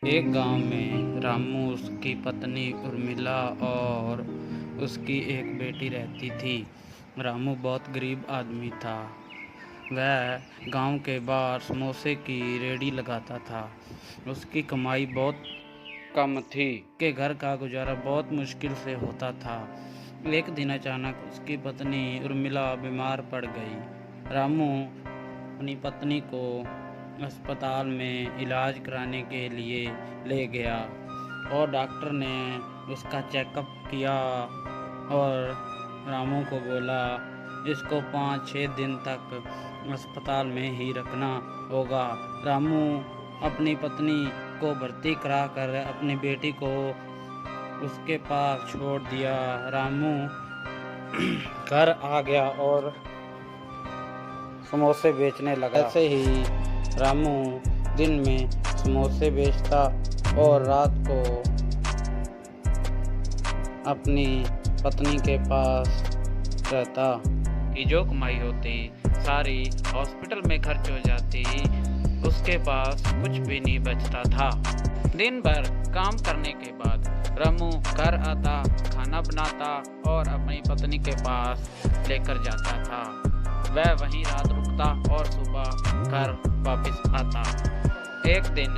एक गांव में रामू, उसकी पत्नी उर्मिला और उसकी एक बेटी रहती थी। रामू बहुत गरीब आदमी था। वह गांव के बाहर समोसे की रेहड़ी लगाता था। उसकी कमाई बहुत कम थी कि घर का गुजारा बहुत मुश्किल से होता था। एक दिन अचानक उसकी पत्नी उर्मिला बीमार पड़ गई। रामू अपनी पत्नी को अस्पताल में इलाज कराने के लिए ले गया और डॉक्टर ने उसका चेकअप किया और रामू को बोला इसको 5-6 दिन तक अस्पताल में ही रखना होगा। रामू अपनी पत्नी को भर्ती करा कर अपनी बेटी को उसके पास छोड़ दिया। रामू घर आ गया और समोसे बेचने लगा। ऐसे ही रामू दिन में समोसे बेचता और रात को अपनी पत्नी के पास रहता। कि जो कमाई होती सारी हॉस्पिटल में खर्च हो जाती, उसके पास कुछ भी नहीं बचता था। दिन भर काम करने के बाद रामू घर आता, खाना बनाता और अपनी पत्नी के पास लेकर जाता था। वह वहीं रात रुकता और सुबह घर वापस आता। एक दिन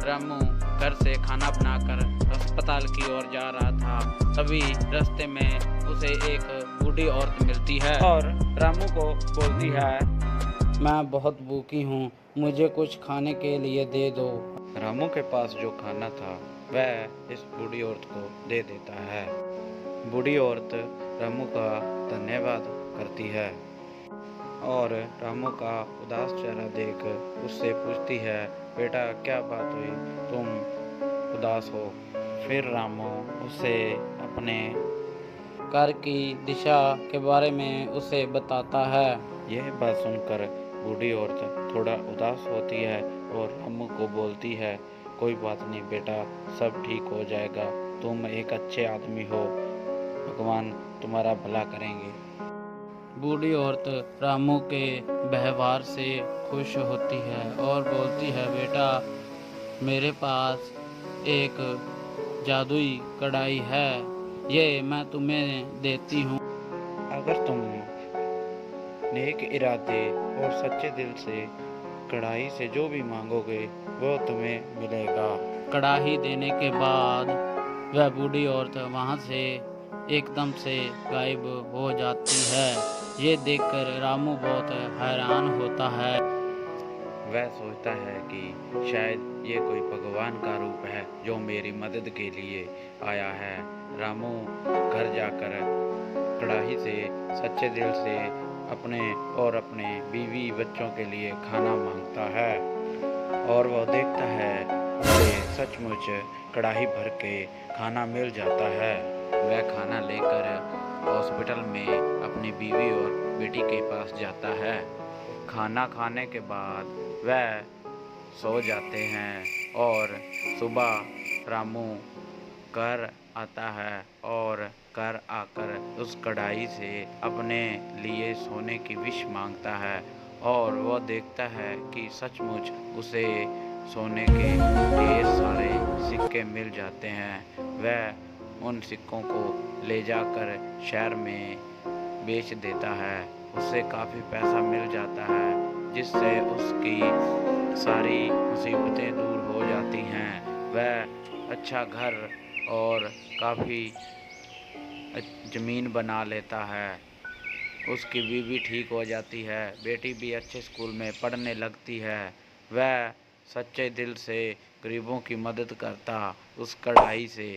रामू घर से खाना बनाकर अस्पताल की ओर जा रहा था। तभी रास्ते में उसे एक बूढ़ी औरत मिलती है और रामू को बोलती है, मैं बहुत भूखी हूँ, मुझे कुछ खाने के लिए दे दो। रामू के पास जो खाना था वह इस बूढ़ी औरत को दे देता है। बूढ़ी औरत रामू का धन्यवाद करती है और रामू का उदास चेहरा देख उससे पूछती है, बेटा क्या बात हुई, तुम उदास हो? फिर रामू उसे अपने घर की दिशा के बारे में उसे बताता है। यह बात सुनकर बूढ़ी औरत थोड़ा उदास होती है और रामू को बोलती है, कोई बात नहीं बेटा, सब ठीक हो जाएगा, तुम एक अच्छे आदमी हो, भगवान तुम्हारा भला करेंगे। बूढ़ी औरत रामू के व्यवहार से खुश होती है और बोलती है, बेटा मेरे पास एक जादुई कढ़ाई है, ये मैं तुम्हें देती हूँ। अगर तुम नेक इरादे और सच्चे दिल से कढ़ाई से जो भी मांगोगे वो तुम्हें मिलेगा। कढ़ाई देने के बाद वह बूढ़ी औरत वहाँ से एकदम से गायब हो जाती है। ये देखकर रामू बहुत हैरान होता है। वह सोचता है कि शायद ये कोई भगवान का रूप है जो मेरी मदद के लिए आया है। रामू घर जाकर कढ़ाई से सच्चे दिल से अपने और अपने बीवी बच्चों के लिए खाना मांगता है और वह देखता है उसे सचमुच कढ़ाई भर के खाना मिल जाता है। वह खाना लेकर हॉस्पिटल में अपनी बीवी और बेटी के पास जाता है। खाना खाने के बाद वह सो जाते हैं और सुबह रामू घर आता है और घर आकर उस कढ़ाई से अपने लिए सोने की विश मांगता है और वह देखता है कि सचमुच उसे सोने के ढेर सारे सिक्के मिल जाते हैं। वह उन सिक्कों को ले जाकर शहर में बेच देता है। उससे काफ़ी पैसा मिल जाता है जिससे उसकी सारी मुसीबतें दूर हो जाती हैं। वह अच्छा घर और काफ़ी ज़मीन बना लेता है। उसकी बीवी ठीक हो जाती है, बेटी भी अच्छे स्कूल में पढ़ने लगती है। वह सच्चे दिल से गरीबों की मदद करता उस कढ़ाई से